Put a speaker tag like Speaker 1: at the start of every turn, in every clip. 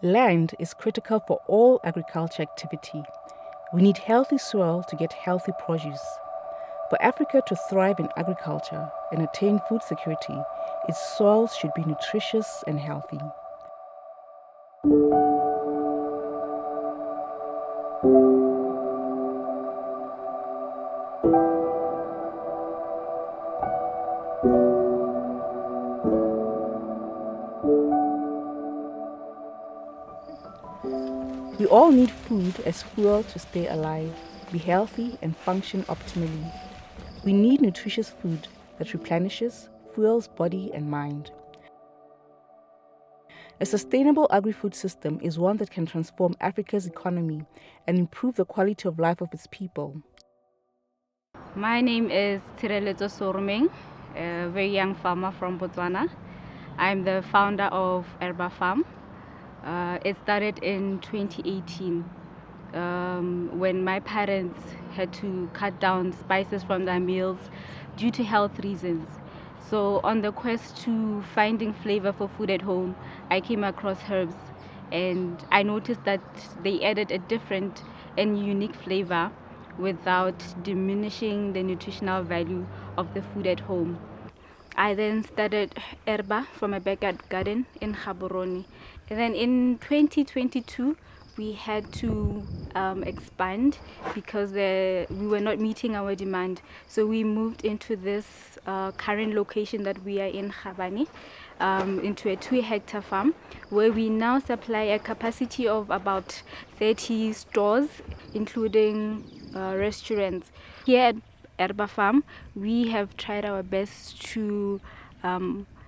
Speaker 1: Land is critical for all agriculture activity. We need healthy soil to get healthy produce. For Africa to thrive in agriculture and attain food security, its soils should be nutritious and healthy. We all need food as fuel to stay alive, be healthy, and function optimally. We need nutritious food that replenishes, fuels body and mind. A sustainable agri-food system is one that can transform Africa's economy and improve the quality of life of its people.
Speaker 2: My name is Keletso Thobega, a very young farmer from Botswana. I'm the founder of Herba Farm. It started in 2018 when my parents had to cut down spices from their meals due to health reasons. So on the quest to finding flavor for food at home, I came across herbs and I noticed that they added a different and unique flavor without diminishing the nutritional value of the food at home. I then started Herba from a backyard garden in Gaborone. And then in 2022, we had to expand because we were not meeting our demand. So we moved into this current location that we are in Gabane, into a 2-hectare farm where we now supply a capacity of about 30 stores, including restaurants. Here at Herba Farm, we have tried our best to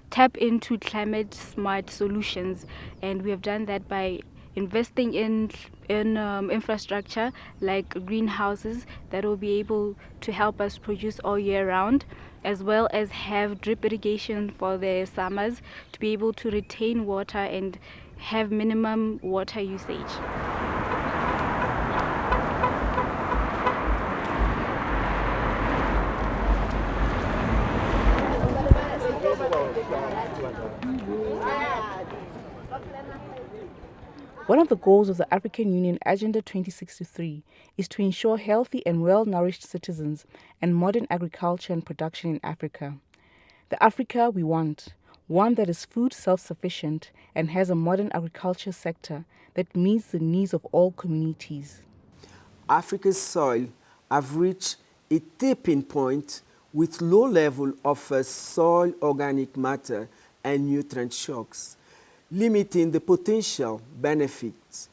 Speaker 2: tap into climate smart solutions, and we have done that by investing in infrastructure like greenhouses that will be able to help us produce all year round, as well as have drip irrigation for the summers to be able to retain water and have minimum water usage.
Speaker 1: One of the goals of the African Union Agenda 2063 is to ensure healthy and well-nourished citizens and modern agriculture and production in Africa. The Africa we want, one that is food self-sufficient and has a modern agriculture sector that meets the needs of all communities.
Speaker 3: Africa's soil have reached a tipping point with low level of soil organic matter and nutrient shocks, limiting the potential benefits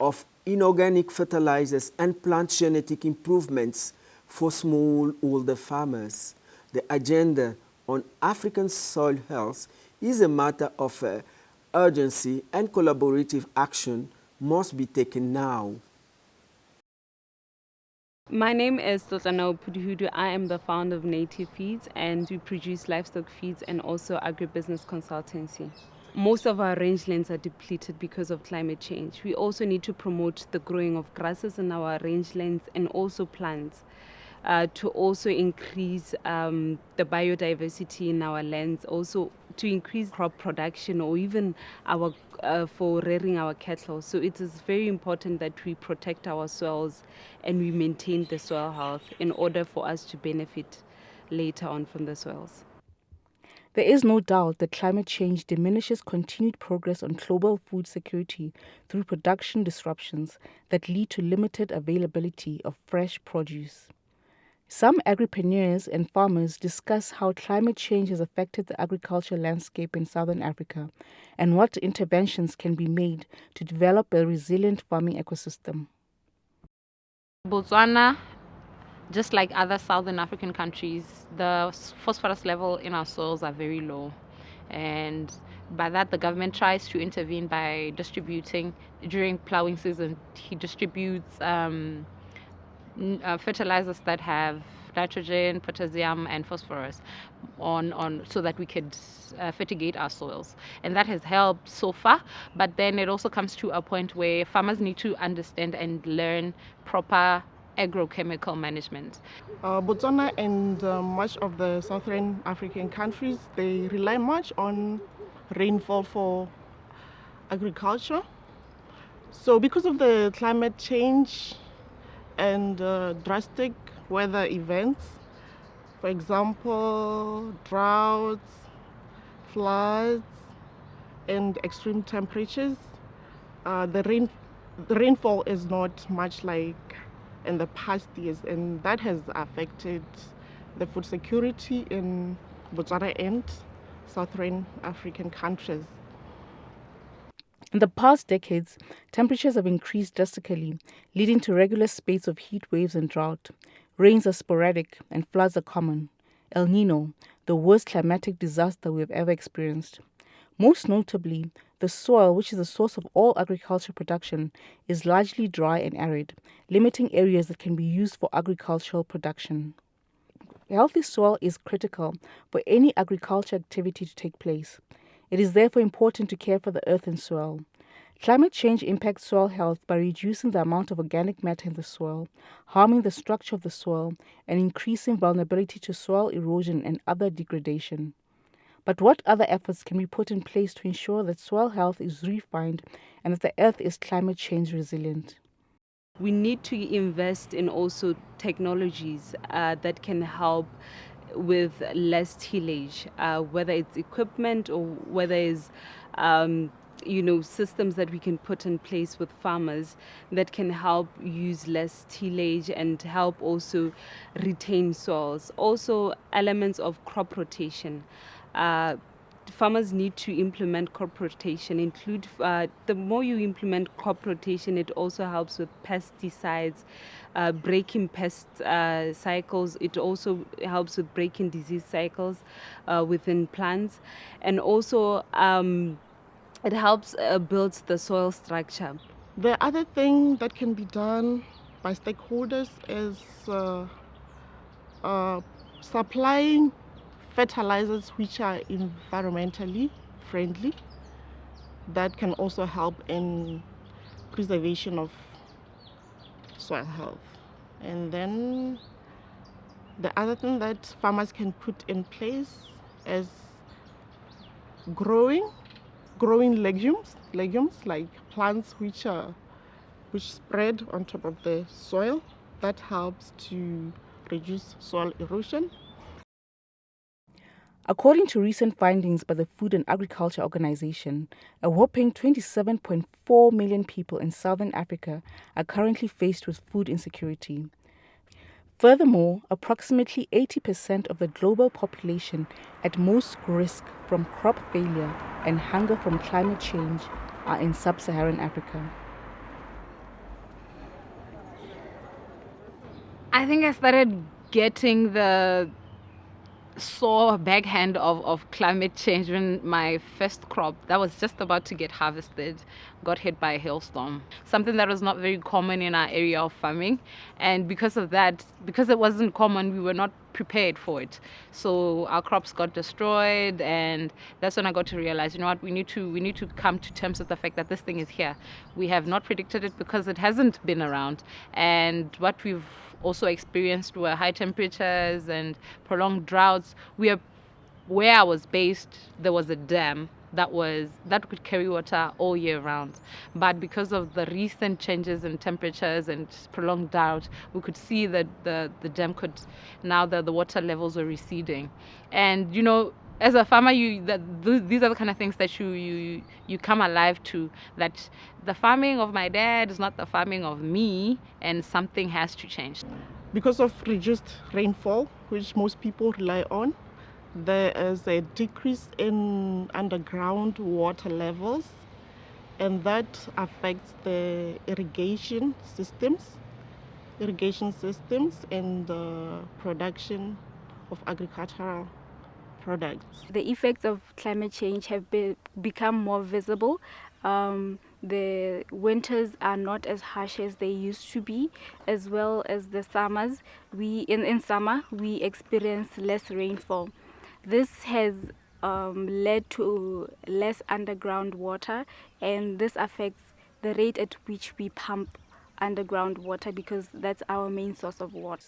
Speaker 3: of inorganic fertilizers and plant genetic improvements for smallholder farmers. The agenda on African soil health is a matter of urgency, and collaborative action must be taken now.
Speaker 4: My name is Totana Puduhudu. I am the founder of Native Feeds, and we produce livestock feeds and also agribusiness consultancy. Most of our rangelands are depleted because of climate change. We also need to promote the growing of grasses in our rangelands and also plants to also increase the biodiversity in our lands, also to increase crop production or even our for rearing our cattle. So it is very important that we protect our soils and we maintain the soil health in order for us to benefit later on from the soils.
Speaker 1: There is no doubt that climate change diminishes continued progress on global food security through production disruptions that lead to limited availability of fresh produce. Some agripreneurs and farmers discuss how climate change has affected the agricultural landscape in southern Africa and what interventions can be made to develop a resilient farming ecosystem.
Speaker 5: Botswana, just like other southern African countries, the phosphorus level in our soils are very low. And by that, the government tries to intervene by distributing, during plowing season, he distributes fertilizers that have nitrogen, potassium, and phosphorus on so that we could fertigate our soils. And that has helped so far, but then it also comes to a point where farmers need to understand and learn proper agrochemical management.
Speaker 6: Botswana and much of the southern African countries, they rely much on rainfall for agriculture. So because of the climate change and drastic weather events, for example, droughts, floods, and extreme temperatures, the rainfall is not much like in the past years, and that has affected the food security in Botswana and Southern African countries.
Speaker 1: In the past decades, temperatures have increased drastically, leading to regular spates of heat waves and drought. Rains are sporadic and floods are common. El Nino, the worst climatic disaster we have ever experienced. Most notably, the soil, which is the source of all agriculture production, is largely dry and arid, limiting areas that can be used for agricultural production. Healthy soil is critical for any agriculture activity to take place. It is therefore important to care for the earth and soil. Climate change impacts soil health by reducing the amount of organic matter in the soil, harming the structure of the soil, and increasing vulnerability to soil erosion and other degradation. But what other efforts can be put in place to ensure that soil health is refined and that the earth is climate change resilient?
Speaker 4: We need to invest in also technologies that can help with less tillage, whether it's equipment or whether it's systems that we can put in place with farmers that can help use less tillage and help also retain soils. Also, elements of crop rotation. Farmers need to implement crop rotation. The more you implement crop rotation, it also helps with pesticides, breaking pest cycles. It also helps with breaking disease cycles within plants, and also it helps build the soil structure.
Speaker 6: The other thing that can be done by stakeholders is supplying fertilizers which are environmentally friendly, that can also help in preservation of soil health. And then the other thing that farmers can put in place is growing legumes like plants which spread on top of the soil. That helps to reduce soil erosion.
Speaker 1: According to recent findings by the Food and Agriculture Organization, a whopping 27.4 million people in southern Africa are currently faced with food insecurity. Furthermore, approximately 80% of the global population at most risk from crop failure and hunger from climate change are in sub-Saharan Africa.
Speaker 5: I think I started getting the sore backhand of climate change when my first crop that was just about to get harvested got hit by a hailstorm, something that was not very common in our area of farming. And because of that, because it wasn't common, we were not prepared for it, so our crops got destroyed. And that's when I got to realize, you know what, we need to come to terms with the fact that this thing is here. We have not predicted it because it hasn't been around, and what we've also experienced were high temperatures and prolonged droughts. Where I was based, there was a dam that could carry water all year round. But because of the recent changes in temperatures and prolonged drought, we could see that the dam could, now that the water levels were receding. And as a farmer, these are the kind of things that you come alive to, that the farming of my dad is not the farming of me, and something has to change.
Speaker 6: Because of reduced rainfall, which most people rely on, there is a decrease in underground water levels, and that affects the irrigation systems and the production of agricultural products.
Speaker 2: The effects of climate change have become more visible. The winters are not as harsh as they used to be, as well as the summers. In summer we experience less rainfall. This has led to less underground water, and this affects the rate at which we pump underground water, because that's our main source of water.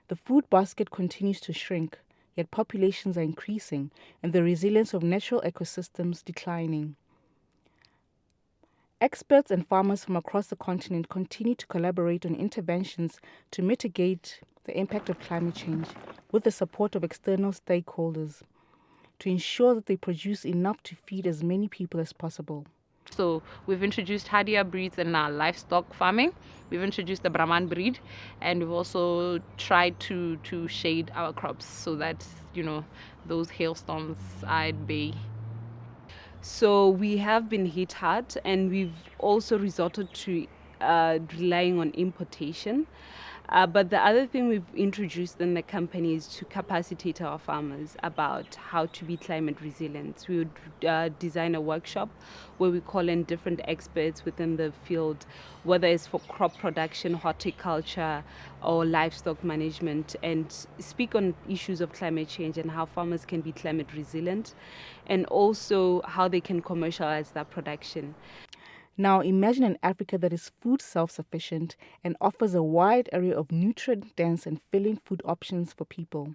Speaker 1: The food basket continues to shrink, yet populations are increasing and the resilience of natural ecosystems declining. Experts and farmers from across the continent continue to collaborate on interventions to mitigate the impact of climate change with the support of external stakeholders to ensure that they produce enough to feed as many people as possible.
Speaker 5: So we've introduced hardier breeds in our livestock farming. We've introduced the Brahman breed, and we've also tried to shade our crops so that, those hailstorms are at bay.
Speaker 4: So we have been hit hard, and we've also resorted to relying on importation. But the other thing we've introduced in the company is to capacitate our farmers about how to be climate resilient. We would design a workshop where we call in different experts within the field, whether it's for crop production, horticulture, or livestock management, and speak on issues of climate change and how farmers can be climate resilient, and also how they can commercialize that production.
Speaker 1: Now imagine an Africa that is food self-sufficient and offers a wide array of nutrient-dense and filling food options for people,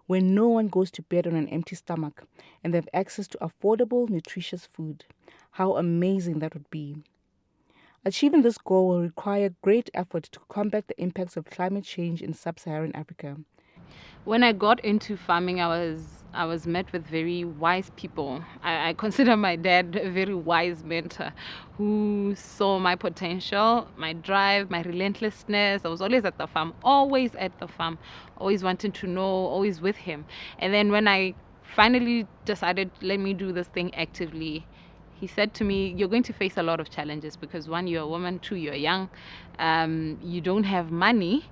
Speaker 1: where no one goes to bed on an empty stomach and they have access to affordable, nutritious food. How amazing that would be. Achieving this goal will require great effort to combat the impacts of climate change in sub-Saharan Africa.
Speaker 5: When I got into farming, I was met with very wise people. I consider my dad a very wise mentor who saw my potential, my drive, my relentlessness. I was always at the farm, always at the farm, always wanting to know, always with him. And then when I finally decided, let me do this thing actively, he said to me, you're going to face a lot of challenges because one, you're a woman, two, you're young, you don't have money.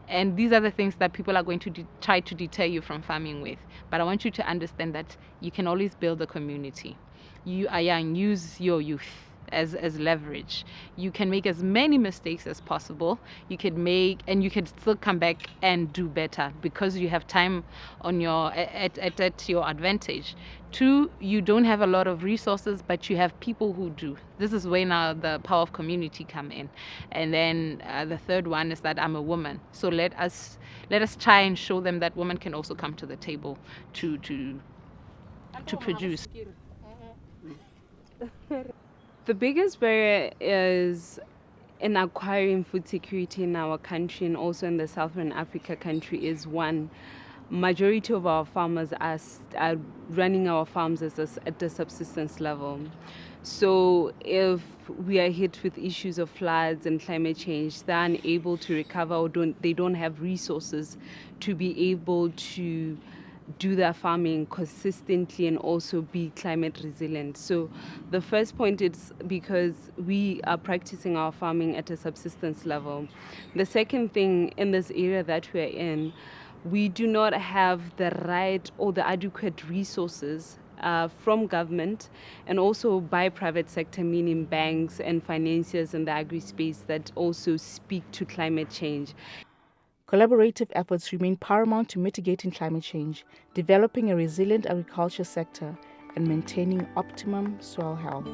Speaker 5: And these are the things that people are going to try to deter you from farming with. But I want you to understand that you can always build a community. You are young, use your youth as leverage. You can make as many mistakes as possible. You can still come back and do better because you have time on at your advantage. Two, you don't have a lot of resources, but you have people who do. This is where now the power of community come in. And then the third one is that I'm a woman. So let us try and show them that women can also come to the table to produce.
Speaker 4: The biggest barrier is in acquiring food security in our country and also in the Southern Africa country is one, majority of our farmers are running our farms at the subsistence level. So if we are hit with issues of floods and climate change, they're unable to recover or they don't have resources to be able to do their farming consistently and also be climate resilient. So the first point is because we are practicing our farming at a subsistence level. The second thing, in this area that we're in, we do not have the right or the adequate resources from government and also by private sector, meaning banks and financiers in the agri-space that also speak to climate change.
Speaker 1: Collaborative efforts remain paramount to mitigating climate change, developing a resilient agriculture sector, and maintaining optimum soil health.